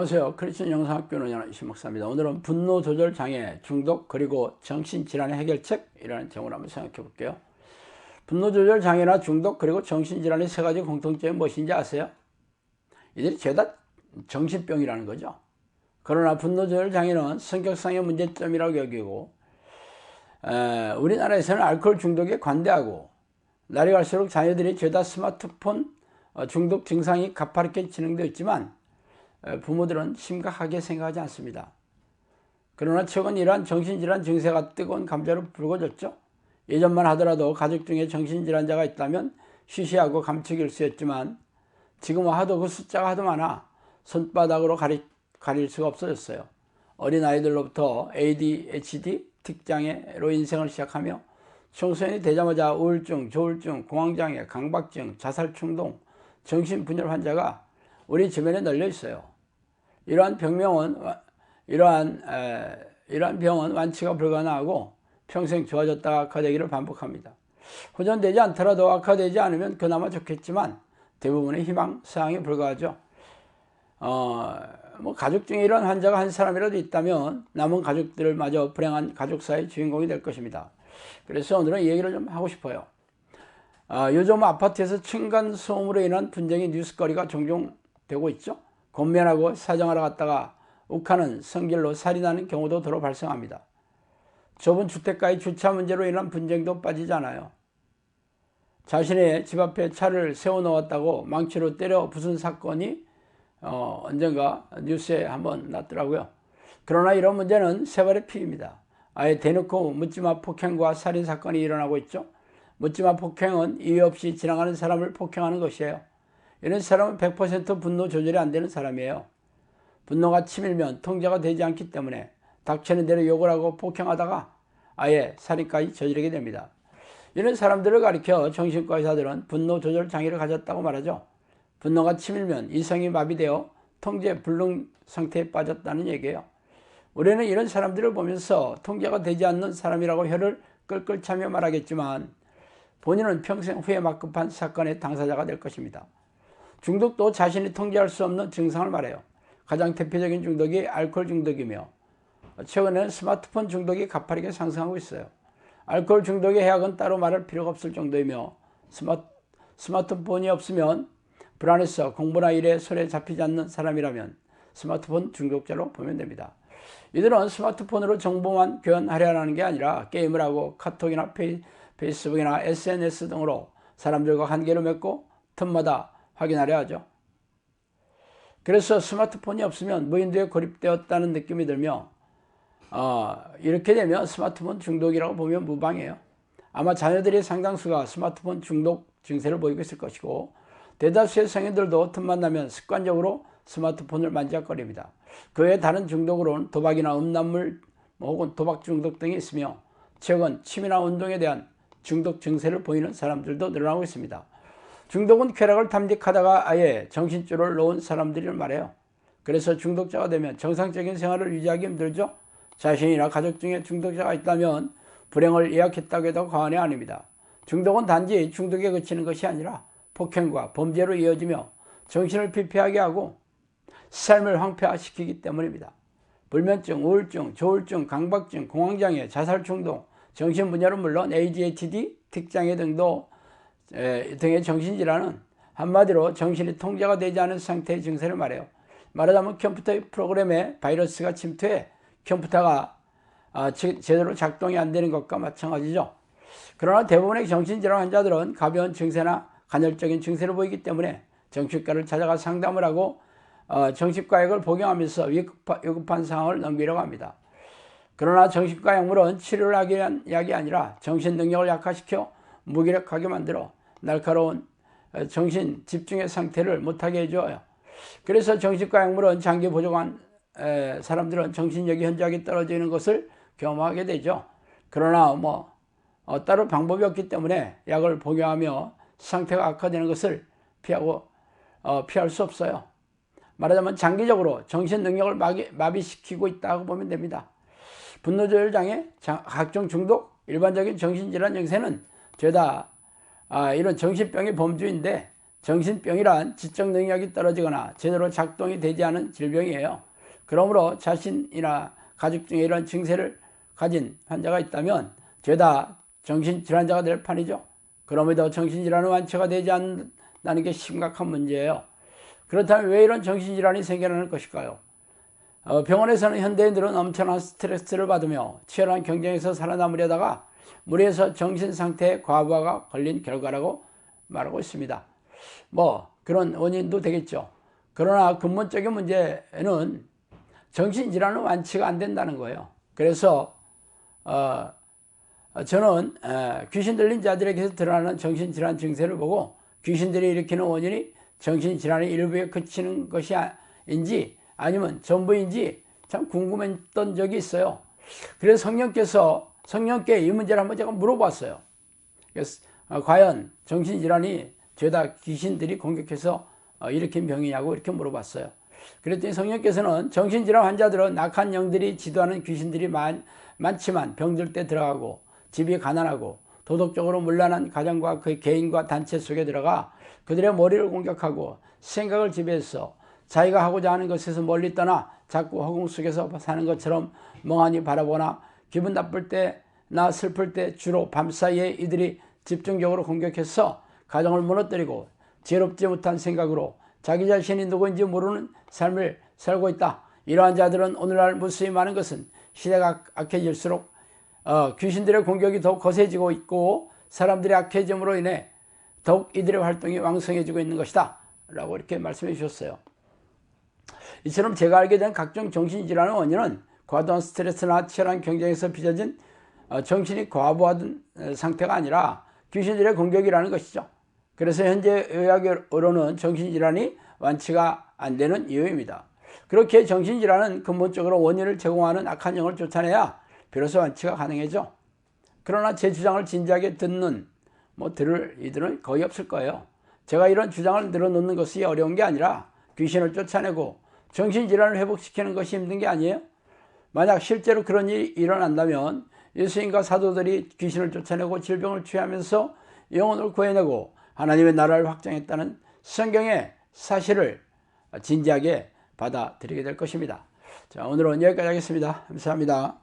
안녕하세요. 크리스천 영상학교 신목사입니다. 오늘은 분노 조절 장애, 중독, 그리고 정신질환의 해결책이라는 제목을 한번 생각해 볼게요. 분노 조절 장애나 중독, 그리고 정신질환의 세 가지 공통점이 무엇인지 아세요? 이들이 죄다 정신병이라는 거죠. 그러나 분노 조절 장애는 성격상의 문제점이라고 여기고, 우리나라에서는 알코올 중독에 관대하고, 날이 갈수록 자녀들이 죄다 스마트폰 중독 증상이 가파르게 진행되어 있지만 부모들은 심각하게 생각하지 않습니다. 그러나 최근 이러한 정신질환 증세가 뜨거운 감자로 불거졌죠. 예전만 하더라도 가족 중에 정신질환자가 있다면 쉬쉬하고 감추기를 쓰였지만 지금은 하도 그 숫자가 하도 많아 손바닥으로 가릴 수가 없어졌어요. 어린아이들로부터 ADHD 특장애로 인생을 시작하며 청소년이 되자마자 우울증, 조울증, 공황장애, 강박증, 자살충동, 정신분열 환자가 우리 주변에 널려 있어요. 이러한 병은 완치가 불가능하고 평생 좋아졌다가 악화되기를 반복합니다. 호전되지 않더라도 악화되지 않으면 그나마 좋겠지만 대부분의 희망사항에 불과하죠. 가족 중에 이런 환자가 한 사람이라도 있다면 남은 가족들을 마저 불행한 가족사의 주인공이 될 것입니다. 그래서 오늘은 이 얘기를 좀 하고 싶어요. 요즘 아파트에서 층간소음으로 인한 분쟁의 뉴스거리가 종종 되고 있죠. 권면하고 사정하러 갔다가 욱하는 성질로 살인하는 경우도 더러 발생합니다. 좁은 주택가의 주차 문제로 인한 분쟁도 빠지지 않아요. 자신의 집 앞에 차를 세워놓았다고 망치로 때려 부순 사건이 언젠가 뉴스에 한번 났더라고요. 그러나 이런 문제는 세발의 피입니다. 아예 대놓고 묻지마 폭행과 살인사건이 일어나고 있죠. 묻지마 폭행은 이유 없이 지나가는 사람을 폭행하는 것이에요. 이런 사람은 100% 분노 조절이 안 되는 사람이에요. 분노가 치밀면 통제가 되지 않기 때문에 닥치는 대로 욕을 하고 폭행하다가 아예 살인까지 저지르게 됩니다. 이런 사람들을 가리켜 정신과 의사들은 분노 조절 장애를 가졌다고 말하죠. 분노가 치밀면 이성이 마비되어 통제 불능 상태에 빠졌다는 얘기예요. 우리는 이런 사람들을 보면서 통제가 되지 않는 사람이라고 혀를 끌끌 차며 말하겠지만 본인은 평생 후회막급한 사건의 당사자가 될 것입니다. 중독도 자신이 통제할 수 없는 증상을 말해요. 가장 대표적인 중독이 알코올 중독이며 최근에는 스마트폰 중독이 가파르게 상승하고 있어요. 알코올 중독의 해악은 따로 말할 필요가 없을 정도이며 스마트폰이 없으면 불안해서 공부나 일에 손에 잡히지 않는 사람이라면 스마트폰 중독자로 보면 됩니다. 이들은 스마트폰으로 정보만 교환하려는 게 아니라 게임을 하고 카톡이나 페이스북이나 SNS 등으로 사람들과 관계를 맺고 틈마다 확인하려 하죠. 그래서 스마트폰이 없으면 무인도에 고립되었다는 느낌이 들며 이렇게 되면 스마트폰 중독이라고 보면 무방해요. 아마 자녀들의 상당수가 스마트폰 중독 증세를 보이고 있을 것이고 대다수의 성인들도 틈만 나면 습관적으로 스마트폰을 만지작거립니다. 그 외에 다른 중독으로는 도박이나 음란물 혹은 도박 중독 등이 있으며 최근 취미나 운동에 대한 중독 증세를 보이는 사람들도 늘어나고 있습니다. 중독은 쾌락을 탐닉하다가 아예 정신줄을 놓은 사람들을 말해요. 그래서 중독자가 되면 정상적인 생활을 유지하기 힘들죠. 자신이나 가족 중에 중독자가 있다면 불행을 예약했다고 해도 과언이 아닙니다. 중독은 단지 중독에 그치는 것이 아니라 폭행과 범죄로 이어지며 정신을 피폐하게 하고 삶을 황폐화시키기 때문입니다. 불면증, 우울증, 조울증, 강박증, 공황장애, 자살충동, 정신분열은 물론 ADHD 특장애 등의 정신질환은 한마디로 정신이 통제가 되지 않은 상태의 증세를 말해요. 말하자면 컴퓨터 프로그램에 바이러스가 침투해 컴퓨터가 제대로 작동이 안 되는 것과 마찬가지죠. 그러나 대부분의 정신질환 환자들은 가벼운 증세나 간헐적인 증세를 보이기 때문에 정신과를 찾아가 상담을 하고 정신과 약을 복용하면서 위급한 상황을 넘기려고 합니다. 그러나 정신과 약물은 치료를 하기 위한 약이 아니라 정신 능력을 약화시켜 무기력하게 만들어 날카로운 정신 집중의 상태를 못하게 해줘요. 그래서 정신과 약물은 장기 보조한 사람들은 정신력이 현저하게 떨어지는 것을 경험하게 되죠. 그러나 따로 방법이 없기 때문에 약을 복용하며 상태가 악화되는 것을 피할 수 없어요. 말하자면 장기적으로 정신 능력을 마비시키고 있다고 보면 됩니다. 분노조절 장애, 각종 중독, 일반적인 정신질환 증세는 죄다 이런 정신병의 범주인데 정신병이란 지적 능력이 떨어지거나 제대로 작동이 되지 않은 질병이에요. 그러므로 자신이나 가족 중에 이런 증세를 가진 환자가 있다면 죄다 정신질환자가 될 판이죠. 그럼에도 정신질환은 완치가 되지 않는다는 게 심각한 문제예요. 그렇다면 왜 이런 정신질환이 생겨나는 것일까요? 병원에서는 현대인들은 엄청난 스트레스를 받으며 치열한 경쟁에서 살아남으려다가 무리해서 정신상태의 과부하가 걸린 결과라고 말하고 있습니다. 그런 원인도 되겠죠. 그러나 근본적인 문제는 정신질환은 완치가 안 된다는 거예요. 그래서 저는 귀신 들린 자들에게서 드러나는 정신질환 증세를 보고 귀신들이 일으키는 원인이 정신질환의 일부에 그치는 것인지 아니면 전부인지 참 궁금했던 적이 있어요. 그래서 성령께 이 문제를 한번 제가 물어봤어요. 그래서 과연 정신질환이 죄다 귀신들이 공격해서 일으킨 병이냐고 이렇게 물어봤어요. 그랬더니 성령께서는 정신질환 환자들은 악한 영들이 지도하는 귀신들이 많지만 병들 때 들어가고 집이 가난하고 도덕적으로 문란한 가정과 그 개인과 단체 속에 들어가 그들의 머리를 공격하고 생각을 지배해서 자기가 하고자 하는 것에서 멀리 떠나 자꾸 허공 속에서 사는 것처럼 멍하니 바라보거나 기분 나쁠 때나 슬플 때 주로 밤사이에 이들이 집중적으로 공격해서 가정을 무너뜨리고 지혜롭지 못한 생각으로 자기 자신이 누구인지 모르는 삶을 살고 있다. 이러한 자들은 오늘날 무수히 많은 것은 시대가 악해질수록 귀신들의 공격이 더욱 거세지고 있고 사람들의 악해짐으로 인해 더욱 이들의 활동이 왕성해지고 있는 것이다 라고 이렇게 말씀해 주셨어요. 이처럼 제가 알게 된 각종 정신질환의 원인은 과도한 스트레스나 치열한 경쟁에서 빚어진 정신이 과부하던 상태가 아니라 귀신들의 공격이라는 것이죠. 그래서 현재 의학으로는 정신질환이 완치가 안 되는 이유입니다. 그렇게 정신질환은 근본적으로 원인을 제공하는 악한 영을 쫓아내야 비로소 완치가 가능해져. 그러나 제 주장을 진지하게 들을 이들은 거의 없을 거예요. 제가 이런 주장을 늘어놓는 것이 어려운 게 아니라 귀신을 쫓아내고 정신질환을 회복시키는 것이 힘든 게 아니에요. 만약 실제로 그런 일이 일어난다면 예수님과 사도들이 귀신을 쫓아내고 질병을 취하면서 영혼을 구해내고 하나님의 나라를 확장했다는 성경의 사실을 진지하게 받아들이게 될 것입니다. 자, 오늘은 여기까지 하겠습니다. 감사합니다.